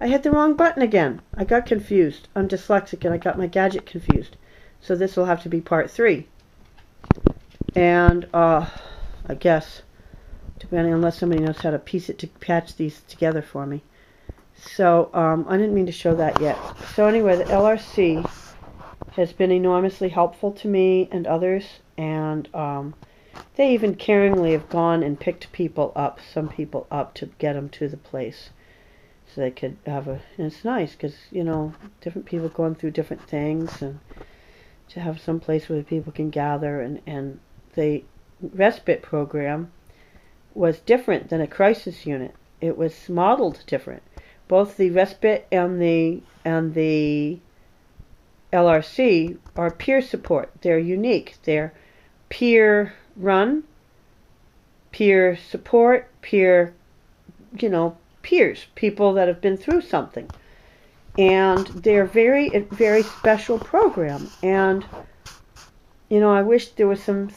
I hit the wrong button again. I got confused. I'm dyslexic and I got my gadget confused. So this will have to be part 3. And I guess, depending, unless somebody knows how to patch these together for me. So I didn't mean to show that yet. So anyway, the LRC has been enormously helpful to me and others, and they even caringly have gone and picked some people up to get them to the place, so they could have and it's nice because, you know, different people going through different things, and to have some place where people can gather, and the respite program was different than a crisis unit. It was modeled different. Both the respite and the LRC are peer support. They're unique. They're peer run, peer support, peers, people that have been through something. And they're a very special program. And, you know, I wish there was some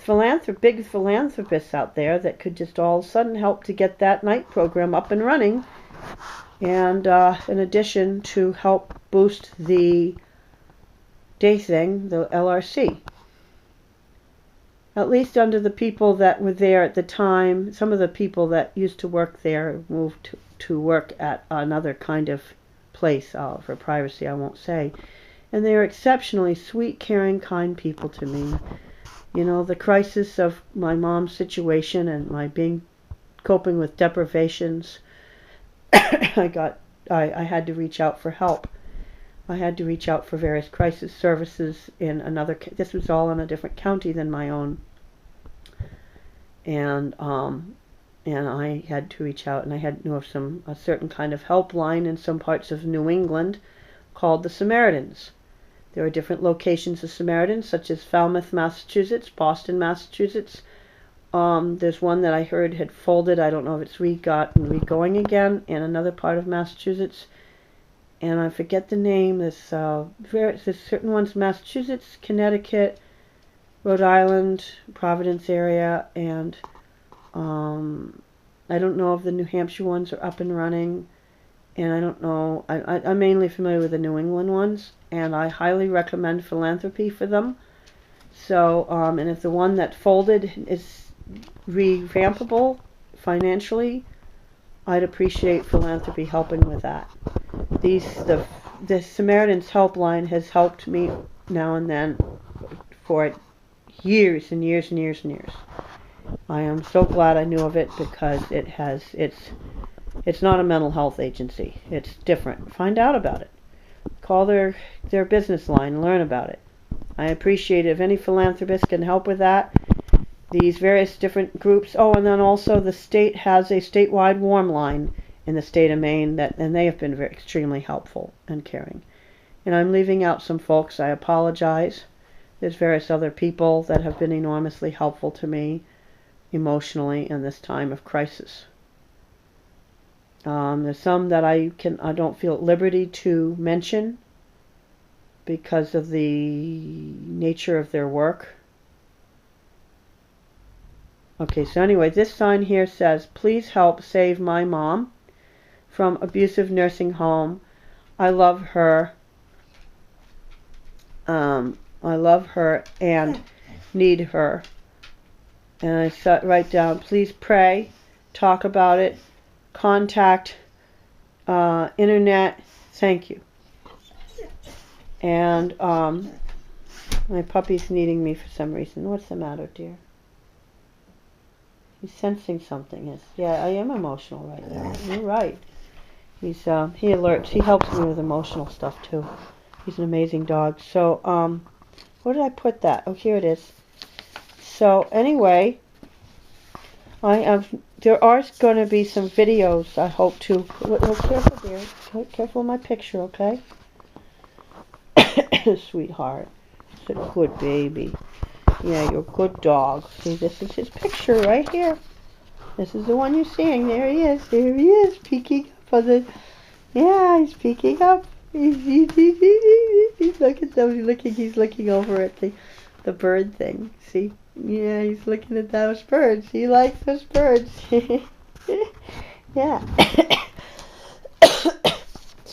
big philanthropists out there that could just all of a sudden help to get that night program up and running. And in addition, to help boost the day thing, the LRC. At least under the people that were there at the time, some of the people that used to work there moved to work at another kind of place, for privacy I won't say. And they are exceptionally sweet, caring, kind people to me. You know, the crisis of my mom's situation and my coping with deprivations, I had to reach out for help. I had to reach out for various crisis services in this was all in a different county than my own. And I had to reach out, and I had to know of a certain kind of helpline in some parts of New England called the Samaritans. There are different locations of Samaritans, such as Falmouth, Massachusetts, Boston, Massachusetts. There's one that I heard had folded. I don't know if it's re-going again in another part of Massachusetts. And I forget the name. There's certain ones, Massachusetts, Connecticut, Rhode Island, Providence area, and I don't know if the New Hampshire ones are up and running. And I don't know. I'm mainly familiar with the New England ones, and I highly recommend philanthropy for them. So, and if the one that folded is revampable financially, I'd appreciate philanthropy helping with that. The Samaritans Helpline has helped me now and then for years and years and years and years. I am so glad I knew of it, because it's not a mental health agency. It's different. Find out about it. Call their business line, learn about it. I appreciate it if any philanthropist can help with that. These various different groups. Oh, and then also the state has a statewide warm line in the state of Maine, and they have been extremely helpful and caring. And I'm leaving out some folks. I apologize. There's various other people that have been enormously helpful to me emotionally in this time of crisis. There's some that I don't feel at liberty to mention because of the nature of their work. Okay, so anyway, this sign here says, "Please help save my mom from abusive nursing home. I love her. I love her and need her." And I write down, "Please pray, talk about it, contact internet, thank you." And my puppy's needing me for some reason. What's the matter, dear? He's sensing something. Yeah, I am emotional right now. You're right. He alerts. He helps me with emotional stuff too. He's an amazing dog. So where did I put that? Oh, here it is. So anyway, there are going to be some videos. I hope to. Careful, dear. Careful of my picture, okay? Sweetheart. It's a good baby. Yeah, you're a good dog. See, this is his picture right here. This is the one you're seeing. There he is. There he is, peeking up on the... Yeah, he's peeking up. He's looking over at the bird thing. See? Yeah, he's looking at those birds. He likes those birds. Yeah.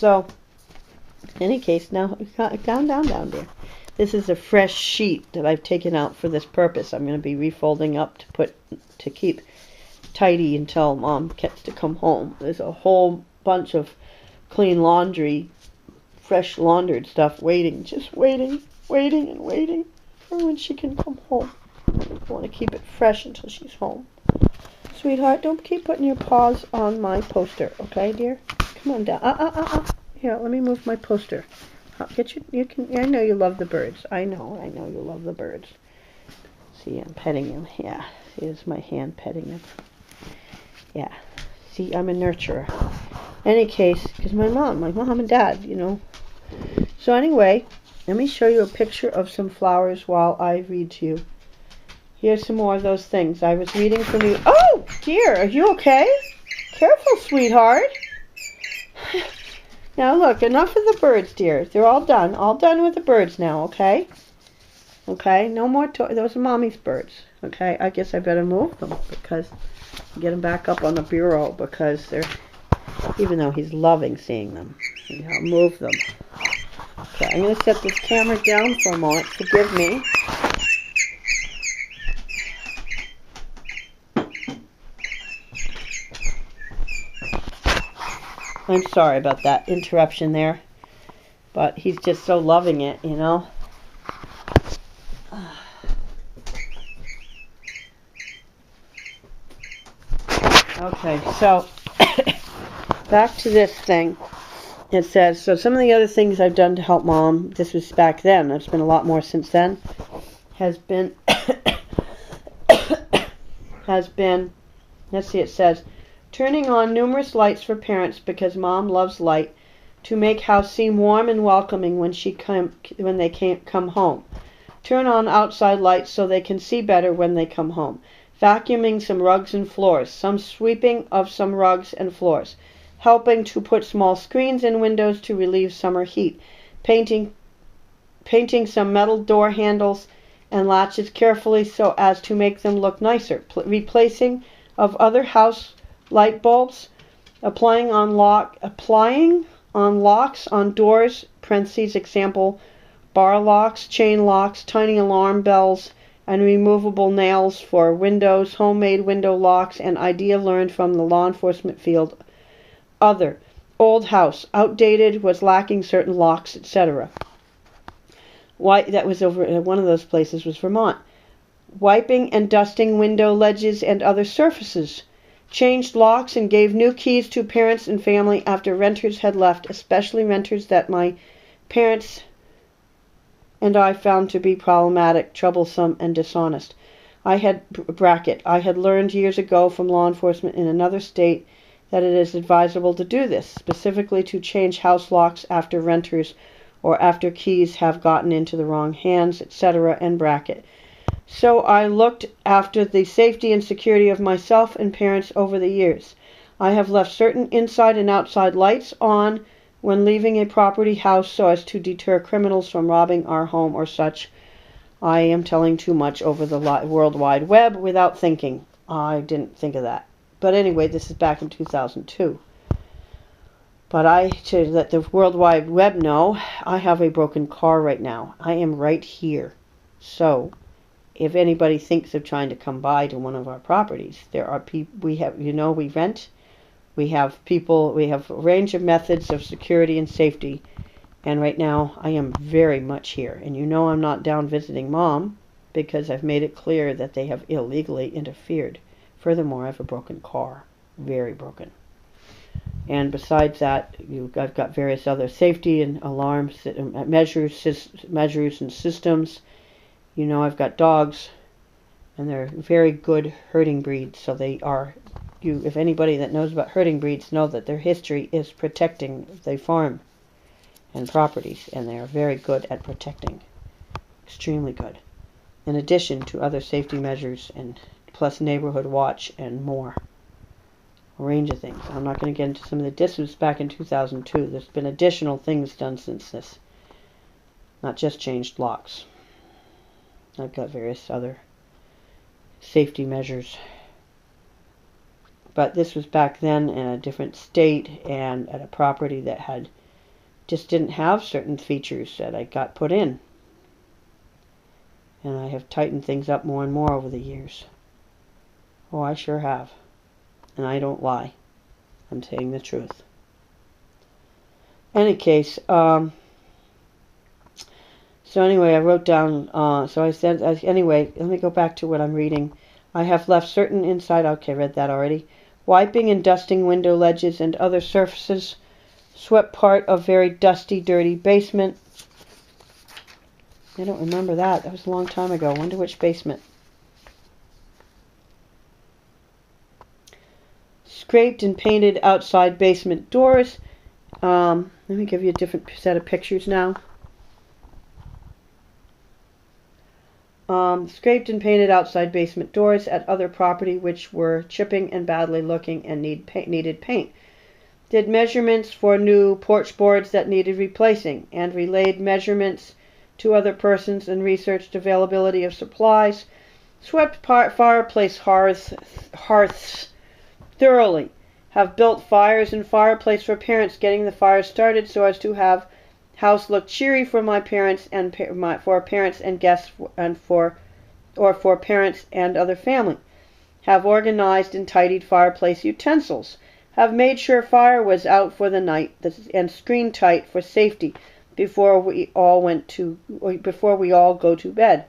So, in any case, now, down, dear. This is a fresh sheet that I've taken out for this purpose. I'm going to be refolding up to keep tidy until Mom gets to come home. There's a whole bunch of clean laundry, fresh laundered stuff waiting, just waiting for when she can come home. I want to keep it fresh until she's home. Sweetheart, don't keep putting your paws on my poster, okay, dear? Come on down. Here, let me move my poster. I know you love the birds. I know you love the birds. See, I'm petting him. Yeah, here's my hand petting him. Yeah, see, I'm a nurturer. Any case, because my mom and dad, you know. So anyway, let me show you a picture of some flowers while I read to you. Here's some more of those things. I was reading from you. Oh, dear, are you okay? Careful, sweetheart. Now look, enough of the birds, dear. They're all done. All done with the birds now, okay? Okay, no more toys. Those are Mommy's birds. Okay, I guess I better move them because get them back up on the bureau because they're, even though he's loving seeing them. I'll move them. Okay, I'm going to set this camera down for a moment. Forgive me. I'm sorry about that interruption there, but he's just so loving it, you know. Okay, so back to this thing. It says, so some of the other things I've done to help Mom, this was back then, there's been a lot more since then, has been, let's see, it says, turning on numerous lights for parents because Mom loves light to make house seem warm and welcoming when they can't come home. Turn on outside lights so they can see better when they come home. Vacuuming some rugs and floors. Some sweeping of some rugs and floors. Helping to put small screens in windows to relieve summer heat. Painting some metal door handles and latches carefully so as to make them look nicer. Replacing of other house light bulbs. Applying on locks on doors, parentheses, example, bar locks, chain locks, tiny alarm bells, and removable nails for windows, homemade window locks, an idea learned from the law enforcement field. Other, old house, outdated, was lacking certain locks, etc. That was over, one of those places was Vermont. Wiping and dusting window ledges and other surfaces. Changed locks and gave new keys to parents and family after renters had left, especially renters that my parents and I found to be problematic, troublesome, and dishonest. I had learned years ago from law enforcement in another state that it is advisable to do this, specifically to change house locks after renters or after keys have gotten into the wrong hands, etc., and bracket. So I looked after the safety and security of myself and parents over the years. I have left certain inside and outside lights on when leaving a property house so as to deter criminals from robbing our home or such. I am telling too much over the World Wide Web without thinking. I didn't think of that. But anyway, this is back in 2002. But to let the World Wide Web know, I have a broken car right now. I am right here. So, if anybody thinks of trying to come by to one of our properties, there are people, we rent. We have people, we have a range of methods of security and safety. And right now, I am very much here. And you know I'm not down visiting Mom because I've made it clear that they have illegally interfered. Furthermore, I have a broken car. Very broken. And besides that, I've got various other safety and alarm measures and systems. You know I've got dogs. And they're very good herding breeds. So they are... if anybody that knows about herding breeds know that their history is protecting the farm and properties, and they are very good at protecting. Extremely good. In addition to other safety measures and plus neighborhood watch and more. A range of things. I'm not going to get into some of the distance back in 2002. There's been additional things done since this. Not just changed locks. I've got various other safety measures. But this was back then in a different state and at a property that had just didn't have certain features that I got put in. And I have tightened things up more and more over the years. Oh, I sure have. And I don't lie. I'm saying the truth. Any case, so anyway, I wrote down, so I said, anyway, let me go back to what I'm reading. I have left certain inside, okay, read that already. Wiping and dusting window ledges and other surfaces. Swept part of very dusty, dirty basement. I don't remember that. That was a long time ago. I wonder which basement. Scraped and painted outside basement doors. Let me give you a different set of pictures now. Scraped and painted outside basement doors at other property which were chipping and badly looking and needed paint. Did measurements for new porch boards that needed replacing and relayed measurements to other persons and researched availability of supplies. Swept fireplace hearths thoroughly. Have built fires and fireplace for parents, getting the fires started so as to have house look cheery for my parents and for parents and guests and for parents and other family. Have organized and tidied fireplace utensils. Have made sure fire was out for the night and screen tight for safety before we all go to bed.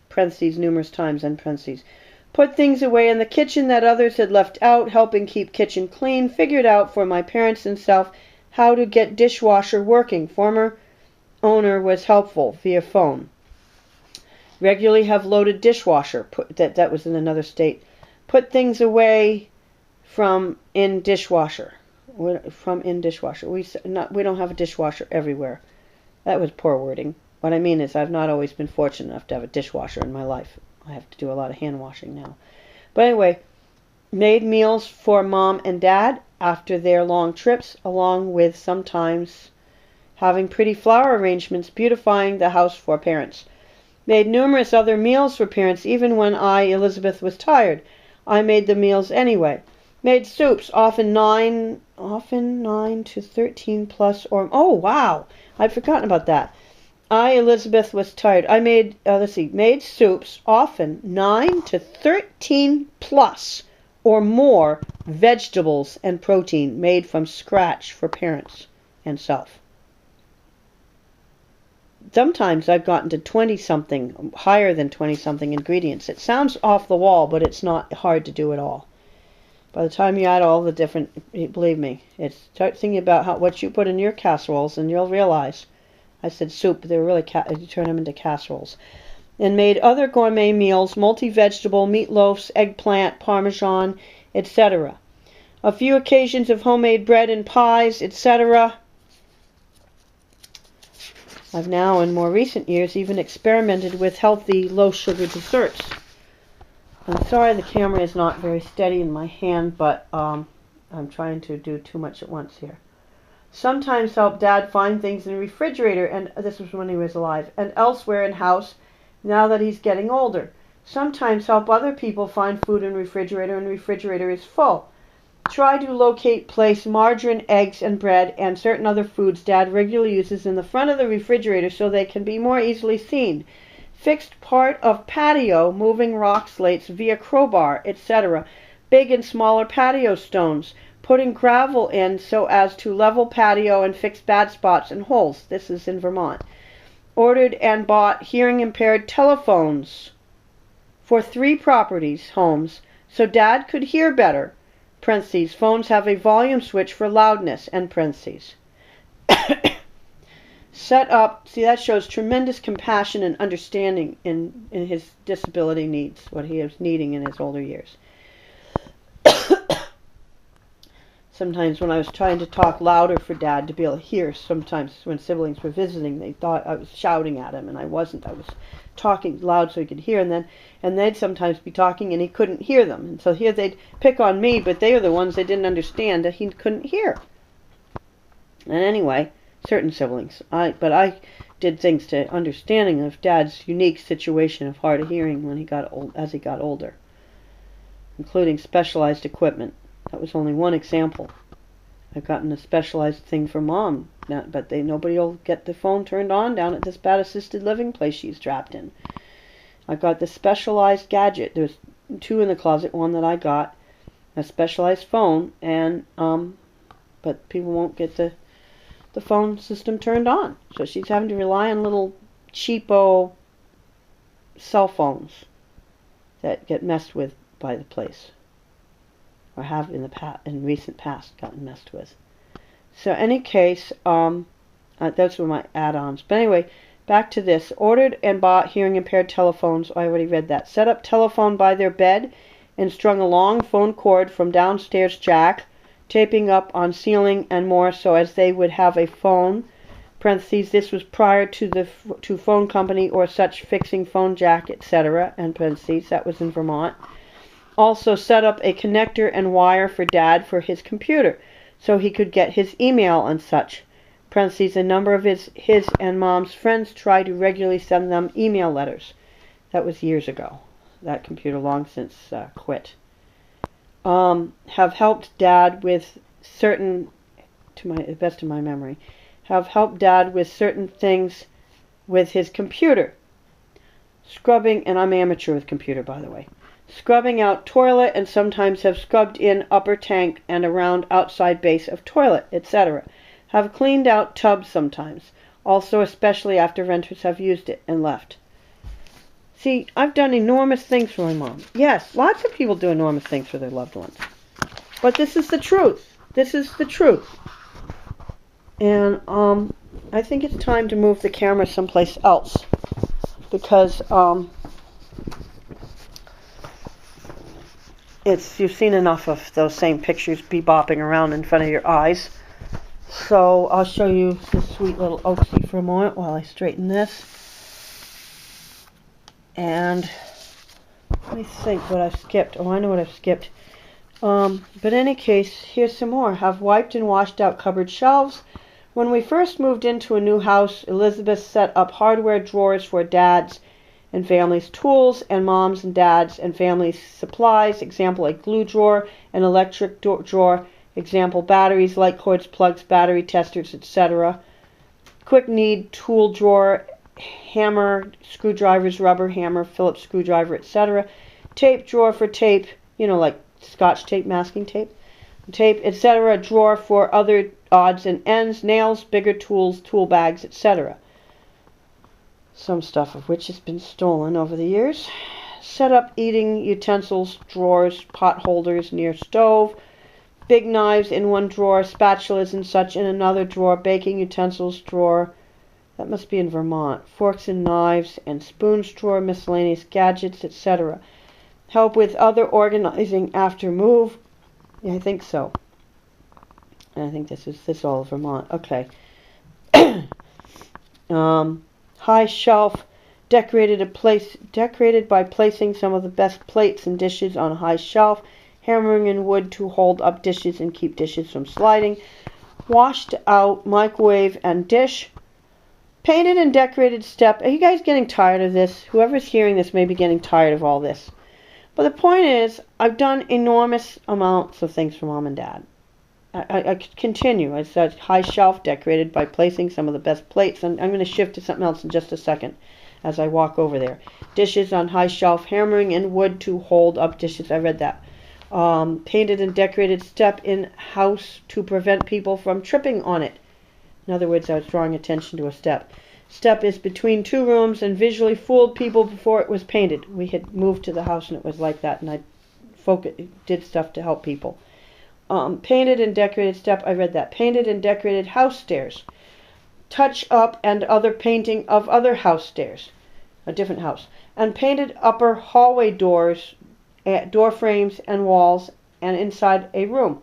Parentheses numerous times and parentheses. Put things away in the kitchen that others had left out, helping keep kitchen clean. Figured out for my parents and self how to get dishwasher working. Former owner was helpful via phone. Regularly have loaded dishwasher. That was in another state. Put things away from in dishwasher. We don't have a dishwasher everywhere. That was poor wording. What I mean is I've not always been fortunate enough to have a dishwasher in my life. I have to do a lot of hand washing now. But anyway, made meals for mom and dad after their long trips, along with sometimes having pretty flower arrangements beautifying the house for parents. Made numerous other meals for parents even when I, Elizabeth, was tired. I made the meals anyway. Made soups, often 9 to 13 plus or... Oh, wow! I'd forgotten about that. I, Elizabeth, was tired. I made, made soups, often 9 to 13 plus or more vegetables and protein made from scratch for parents and self. Sometimes I've gotten to 20-something, higher than 20-something ingredients. It sounds off the wall, but it's not hard to do at all. By the time you add all the different, believe me, start thinking about what you put in your casseroles, and you'll realize. I said soup, but they were really, you turn them into casseroles. And made other gourmet meals, multi-vegetable, meatloafs, eggplant, parmesan, etc. A few occasions of homemade bread and pies, etc. I've now, in more recent years, even experimented with healthy, low-sugar desserts. I'm sorry the camera is not very steady in my hand, but I'm trying to do too much at once here. Sometimes help Dad find things in the refrigerator, and this was when he was alive, and elsewhere in house now that he's getting older. Sometimes help other people find food in the refrigerator, and the refrigerator is full. Try to locate, place margarine, eggs, and bread, and certain other foods Dad regularly uses in the front of the refrigerator so they can be more easily seen. Fixed part of patio, moving rock slates via crowbar, etc. Big and smaller patio stones. Putting gravel in so as to level patio and fix bad spots and holes. This is in Vermont. Ordered and bought hearing impaired telephones for 3 properties, homes, so Dad could hear better. Parentheses. Phones have a volume switch for loudness. End parentheses. Set up, see, that shows tremendous compassion and understanding in his disability needs, what he is needing in his older years. Sometimes when I was trying to talk louder for Dad to be able to hear, sometimes when siblings were visiting, they thought I was shouting at him, and I wasn't. I was talking loud so he could hear, and they'd sometimes be talking and he couldn't hear them. And so here they'd pick on me, but they were the ones they didn't understand that he couldn't hear. And anyway, certain siblings. I did things to understanding of Dad's unique situation of hard of hearing when he got old, as he got older, including specialized equipment. That was only one example. I've gotten a specialized thing for Mom, but nobody will get the phone turned on down at this bad assisted living place she's trapped in. I got the specialized gadget. There's 2 in the closet, one that I got, a specialized phone, and but people won't get the phone system turned on. So she's having to rely on little cheapo cell phones that get messed with by the place, or have in recent past gotten messed with. So any case, those were my add-ons. But anyway, back to this. Ordered and bought hearing impaired telephones. I already read that. Set up telephone by their bed and strung a long phone cord from downstairs jack, taping up on ceiling and more so as they would have a phone. Parentheses, this was prior to phone company or such fixing phone jack, etc. And parentheses, that was in Vermont. Also set up a connector and wire for Dad for his computer so he could get his email and such. Parentheses, a number of his and Mom's friends try to regularly send them email letters. That was years ago. That computer long since quit. Have helped Dad with certain, to the best of my memory, have helped Dad with certain things with his computer. Scrubbing, and I'm amateur with computer, by the way. Scrubbing out toilet, and sometimes have scrubbed in upper tank and around outside base of toilet, etc. Have cleaned out tubs sometimes. Also, especially after renters have used it and left. See, I've done enormous things for my mom. Yes, lots of people do enormous things for their loved ones. But this is the truth. This is the truth. And I think it's time to move the camera someplace else. Because you've seen enough of those same pictures bebopping around in front of your eyes. So I'll show you this sweet little Oaksy for a moment while I straighten this. And let me think what I've skipped. Oh, I know what I've skipped. But in any case, here's some more. Have wiped and washed out cupboard shelves. When we first moved into a new house, Elizabeth set up hardware drawers for Dad's and family's tools, and Mom's and Dad's and family's supplies. Example, a glue drawer, an electric drawer. Example, batteries, light cords, plugs, battery testers, etc. Quick need tool drawer, hammer, screwdrivers, rubber hammer, Phillips screwdriver, etc. Tape drawer for tape, like Scotch tape, masking tape, etc. Drawer for other odds and ends, nails, bigger tools, tool bags, etc. Some stuff of which has been stolen over the years. Set up eating utensils, drawers, pot holders near stove. Big knives in one drawer, spatulas and such in another drawer, baking utensils drawer. That must be in Vermont. Forks and knives and spoons drawer, miscellaneous gadgets, etc. Help with other organizing after move. Yeah, I think so. And I think this is all of Vermont. Okay. High shelf, decorated by placing some of the best plates and dishes on a high shelf. Hammering in wood to hold up dishes and keep dishes from sliding. Washed out microwave and dish. Painted and decorated step. Are you guys getting tired of this? Whoever's hearing this may be getting tired of all this. But the point is, I've done enormous amounts of things for Mom and Dad. I could continue. I said high shelf decorated by placing some of the best plates. And I'm going to shift to something else in just a second as I walk over there. Dishes on high shelf. Hammering in wood to hold up dishes. I read that. Painted and decorated step in house to prevent people from tripping on it. In other words, I was drawing attention to a step. Step is between 2 rooms and visually fooled people before it was painted. We had moved to the house and it was like that, and I did stuff to help people. Painted and decorated step, I read that. Painted and decorated house stairs. Touch up and other painting of other house stairs. A different house. And painted upper hallway doors, door frames and walls, and inside a room.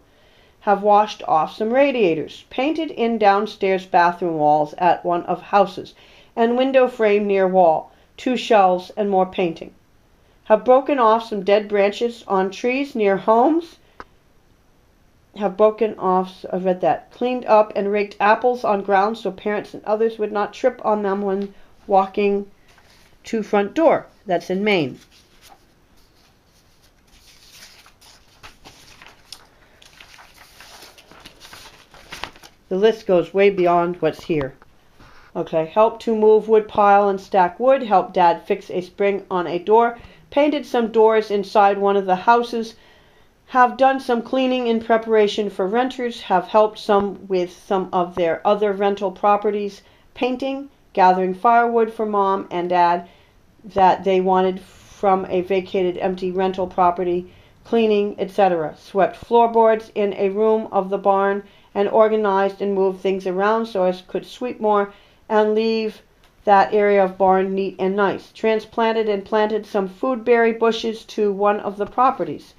Have washed off some radiators. Painted in downstairs bathroom walls at one of houses, and window frame near wall. 2 shelves and more painting. Have broken off some dead branches on trees near homes. Have broken off, I read that. Cleaned up and raked apples on ground so parents and others would not trip on them when walking to front door. That's in Maine. The list goes way beyond what's here. Okay, helped to move wood pile and stack wood, helped Dad fix a spring on a door, painted some doors inside one of the houses, have done some cleaning in preparation for renters, have helped some with some of their other rental properties, painting, gathering firewood for Mom and Dad that they wanted from a vacated empty rental property, cleaning, etc. Swept floorboards in a room of the barn and organized and moved things around so as could sweep more and leave that area of barn neat and nice. Transplanted and planted some foodberry bushes to one of the properties.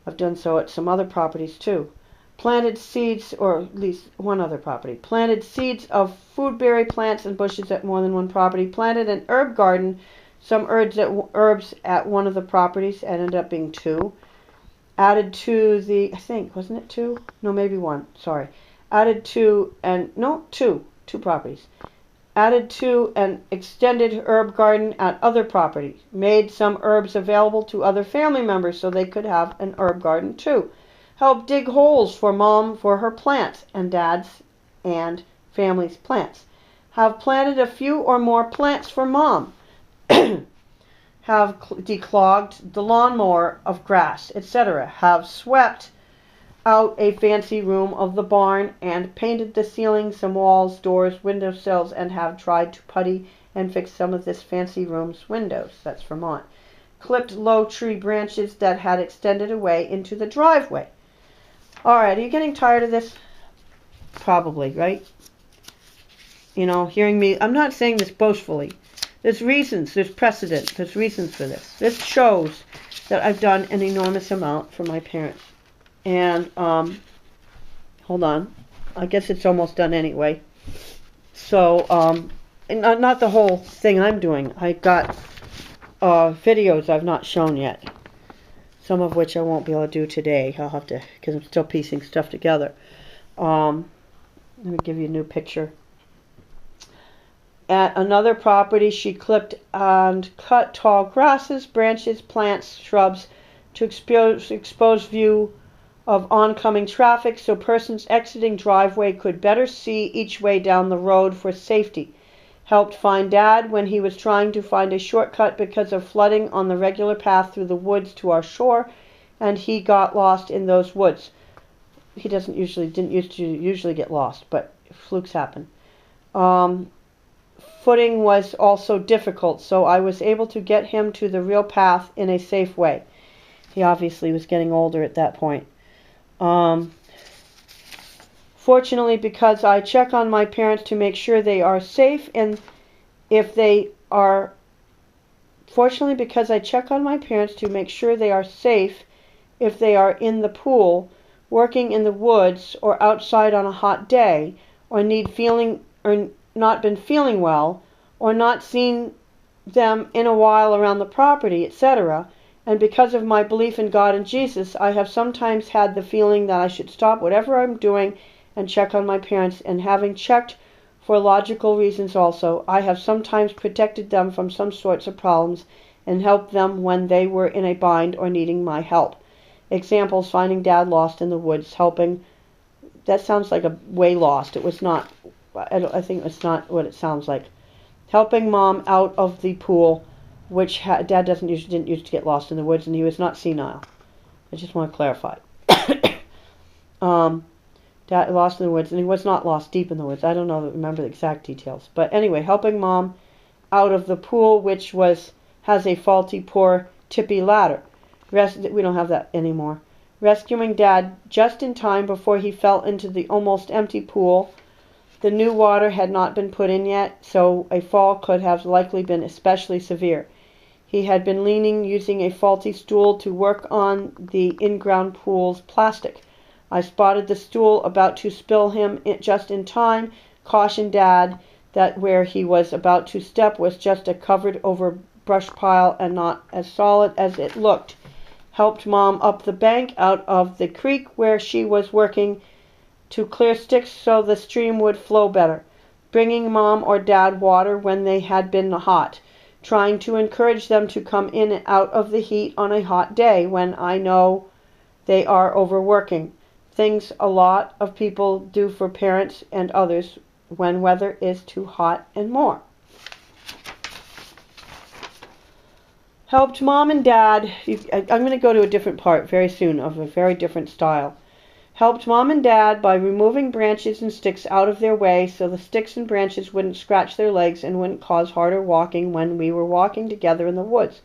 I've done so at some other properties too. Planted seeds, or at least one other property. Planted seeds of foodberry plants and bushes at more than one property. Planted an herb garden, some herbs at one of the properties, and ended up being 2. Added to the, I think, wasn't it 2? No, maybe 1, sorry. Added to, and no, 2 properties. Added to an extended herb garden at other properties. Made some herbs available to other family members so they could have an herb garden too. Helped dig holes for Mom for her plants and Dad's and family's plants. Have planted a few or more plants for Mom. Have declogged the lawnmower of grass, etc. Have swept out a fancy room of the barn and painted the ceiling, some walls, doors, windowsills, and have tried to putty and fix some of this fancy room's windows. That's Vermont. Clipped low tree branches that had extended away into the driveway. Alright, are you getting tired of this? Probably, right? You know, hearing me, I'm not saying this boastfully. There's reasons, there's precedent, there's reasons for this. This shows that I've done an enormous amount for my parents. And, hold on. I guess it's almost done anyway. So, and not the whole thing I'm doing. I got videos I've not shown yet. Some of which I won't be able to do today. I'll have to, because I'm still piecing stuff together. Let me give you a new picture. At another property, she clipped and cut tall grasses, branches, plants, shrubs to expose view of oncoming traffic so persons exiting driveway could better see each way down the road for safety. Helped find Dad when he was trying to find a shortcut because of flooding on the regular path through the woods to our shore, and he got lost in those woods. He didn't usually get lost, but flukes happen. Footing was also difficult, so I was able to get him to the real path in a safe way. He obviously was getting older at that point. Fortunately, because I check on my parents to make sure they are safe, and if they are, fortunately because I check on my parents to make sure they are safe if they are in the pool, working in the woods, or outside on a hot day, or not been feeling well, or not seen them in a while around the property, etc., and because of my belief in God and Jesus, I have sometimes had the feeling that I should stop whatever I'm doing and check on my parents, and having checked for logical reasons also, I have sometimes protected them from some sorts of problems and helped them when they were in a bind or needing my help. Examples: finding Dad lost in the woods, helping. That sounds like a way lost. It was not. I think it's not what it sounds like. Helping Mom out of the pool, which Dad didn't used to get lost in the woods, and he was not senile. I just want to clarify. Dad lost in the woods, and he was not lost deep in the woods. I don't remember the exact details. But anyway, helping Mom out of the pool, which has a faulty, poor, tippy ladder. We don't have that anymore. Rescuing Dad just in time before he fell into the almost empty pool. The new water had not been put in yet, so a fall could have likely been especially severe. He had been leaning, using a faulty stool to work on the in-ground pool's plastic. I spotted the stool about to spill him just in time, cautioned Dad that where he was about to step was just a covered-over brush pile and not as solid as it looked. Helped Mom up the bank out of the creek where she was working to clear sticks so the stream would flow better. Bringing Mom or Dad water when they had been hot. Trying to encourage them to come in and out of the heat on a hot day when I know they are overworking. things a lot of people do for parents and others when weather is too hot, and more. Helped mom and dad. I'm going to go to a different part very soon of a very different style. Helped mom and dad by removing branches and sticks out of their way so the sticks and branches wouldn't scratch their legs and wouldn't cause harder walking when we were walking together in the woods.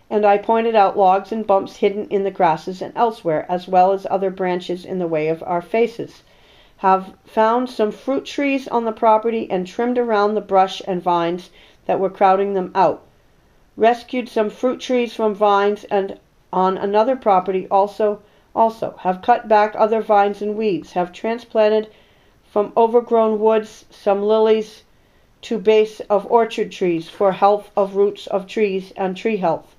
And I pointed out logs and bumps hidden in the grasses and elsewhere, as well as other branches in the way of our faces. Have found some fruit trees on the property and trimmed around the brush and vines that were crowding them out. Rescued some fruit trees from vines, and on another property also have cut back other vines and weeds, have transplanted from overgrown woods some lilies to base of orchard trees for health of roots of trees and tree health.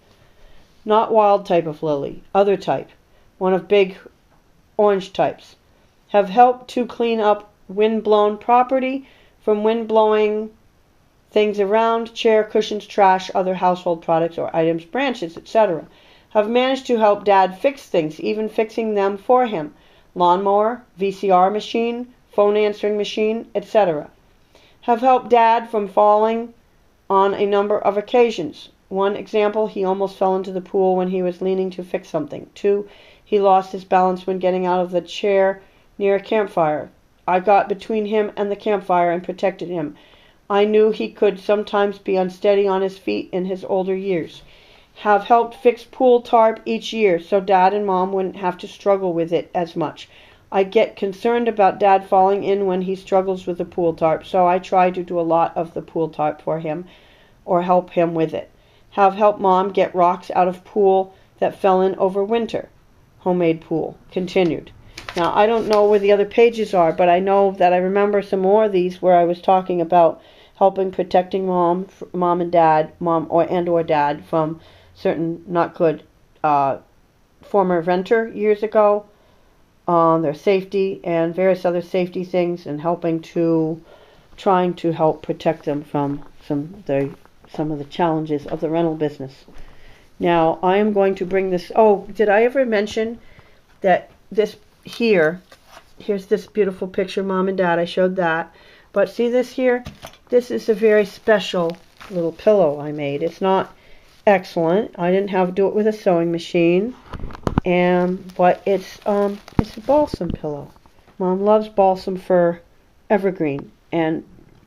Not wild type of lily, other type, one of big orange types. Have helped to clean up wind-blown property from wind-blowing things around, chair, cushions, trash, other household products or items, branches, etc. Have managed to help Dad fix things, even fixing them for him. Lawnmower, VCR machine, phone answering machine, etc. Have helped Dad from falling on a number of occasions. One example, he almost fell into the pool when he was leaning to fix something. 2, he lost his balance when getting out of the chair near a campfire. I got between him and the campfire and protected him. I knew he could sometimes be unsteady on his feet in his older years. Have helped fix pool tarp each year so Dad and Mom wouldn't have to struggle with it as much. I get concerned about Dad falling in when he struggles with the pool tarp, so I try to do a lot of the pool tarp for him or help him with it. Have helped Mom get rocks out of pool that fell in over winter. Homemade pool. Continued. Now, I don't know where the other pages are, but I know that I remember some more of these where I was talking about helping protecting mom and dad, or dad from certain not good former renter years ago, their safety and various other safety things, and trying to help protect them from some of the challenges of the rental business. Now, I am going to bring this. Oh, did I ever mention that here's this beautiful picture, Mom and Dad? I showed that. But see this here? This is a very special little pillow I made. It's not excellent. I didn't have to do it with a sewing machine. But it's a balsam pillow. Mom loves balsam fir evergreen. And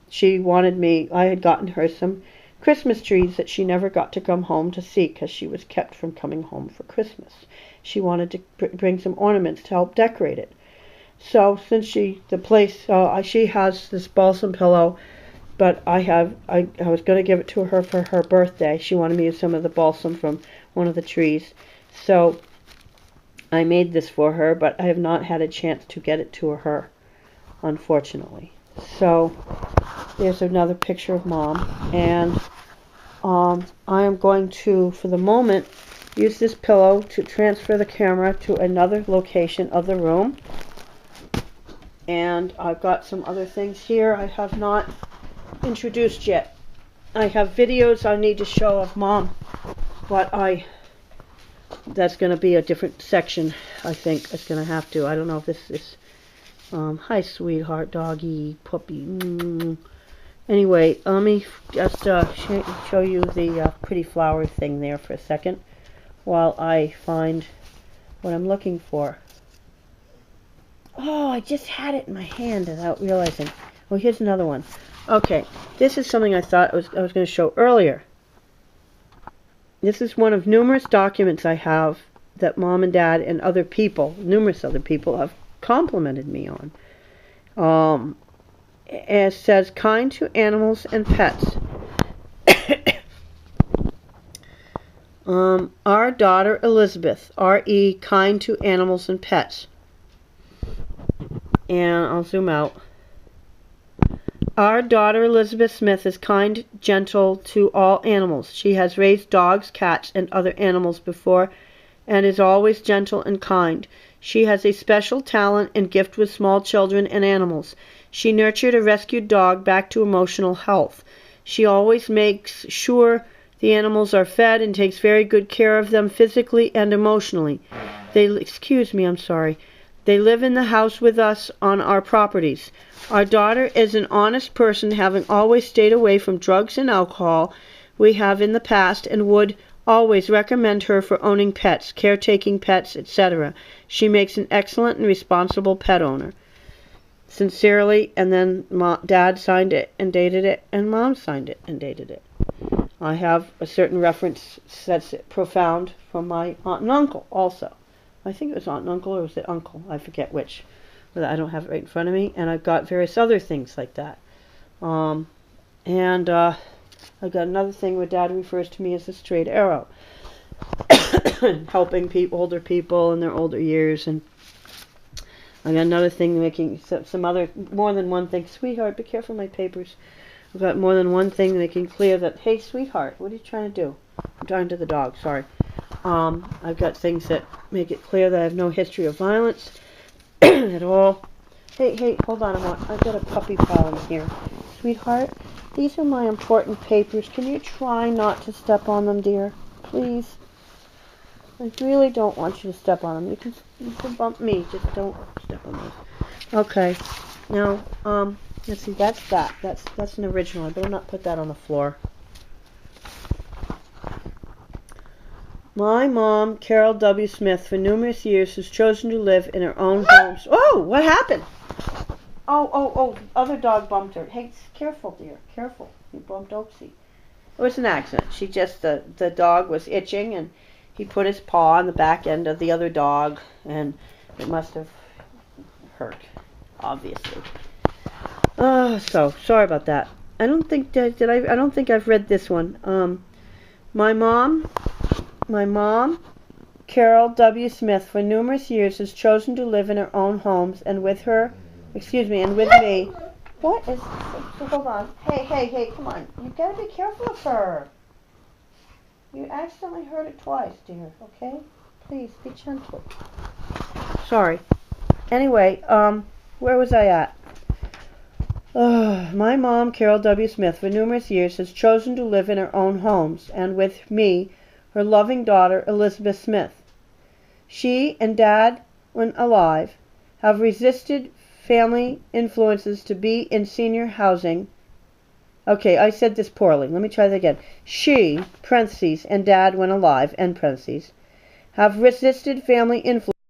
she wanted me, I had gotten her some Christmas trees that she never got to come home to see because she was kept from coming home for Christmas. She wanted to bring some ornaments to help decorate it. So since she has this balsam pillow, but I was going to give it to her for her birthday. She wanted me to use some of the balsam from one of the trees. So I made this for her, but I have not had a chance to get it to her, unfortunately. So there's another picture of Mom, and I am going to, for the moment, use this pillow to transfer the camera to another location of the room. And I've got some other things here I have not introduced yet. I have videos I need to show of Mom, that's going to be a different section, I think. It's going to have to. I don't know if this is, hi sweetheart, doggy, puppy. Anyway, let me just show you the pretty flower thing there for a second while I find what I'm looking for. Oh, I just had it in my hand without realizing. Well, here's another one. Okay, this is something I thought I was going to show earlier. This is one of numerous documents I have that Mom and Dad and numerous other people have complimented me on. It says, kind to animals and pets. Our daughter Elizabeth, R.E., kind to animals and pets. And I'll zoom out. Our daughter Elizabeth Smith is kind, gentle to all animals. She has raised dogs, cats, and other animals before, and is always gentle and kind. She has a special talent and gift with small children and animals. She nurtured a rescued dog back to emotional health. She always makes sure the animals are fed and takes very good care of them physically and emotionally. They They live in the house with us on our properties. Our daughter is an honest person, having always stayed away from drugs and alcohol. We have in the past and would always recommend her for owning pets, caretaking pets, etc. She makes an excellent and responsible pet owner. Sincerely, and then Dad signed it and dated it, and Mom signed it and dated it. I have a certain reference that's profound from my aunt and uncle also. I think it was aunt and uncle, or was it uncle? I forget which. But I don't have it right in front of me. And I've got various other things like that. I've got another thing where Dad refers to me as a straight arrow. Helping older people in their older years. And I got another thing making more than one thing. Sweetheart, be careful of my papers. I've got more than one thing making clear that, hey, sweetheart, what are you trying to do? I'm talking to the dog, sorry. I've got things that make it clear that I have no history of violence at all. Hey, hold on a moment. I've got a puppy paw in here. Sweetheart, these are my important papers. Can you try not to step on them, dear? Please. I really don't want you to step on them. You can bump me. Just don't step on those. Okay. Now, let's see. That's that. That's an original. I better not put that on the floor. My mom, Carol W. Smith, for numerous years has chosen to live in her own homes. Oh, what happened? Oh, the other dog bumped her. Hey, careful, dear, careful. You bumped Oaksy. It was an accident. The dog was itching, and he put his paw on the back end of the other dog, and it must have hurt, obviously. So sorry about that. I don't think I don't think I've read this one. My mom, Carol W. Smith, for numerous years has chosen to live in her own homes and with me. What is, so hold on. Hey, come on. You gotta be careful of her. You accidentally hurt it twice, dear, okay? Please, be gentle. Sorry. Anyway, where was I at? My mom, Carol W. Smith, for numerous years has chosen to live in her own homes and with me, her loving daughter, Elizabeth Smith. She and Dad, when alive, have resisted family influences to be in senior housing. Okay, I said this poorly. Let me try that again. She, parentheses, and Dad, when alive, end parentheses, have resisted family influence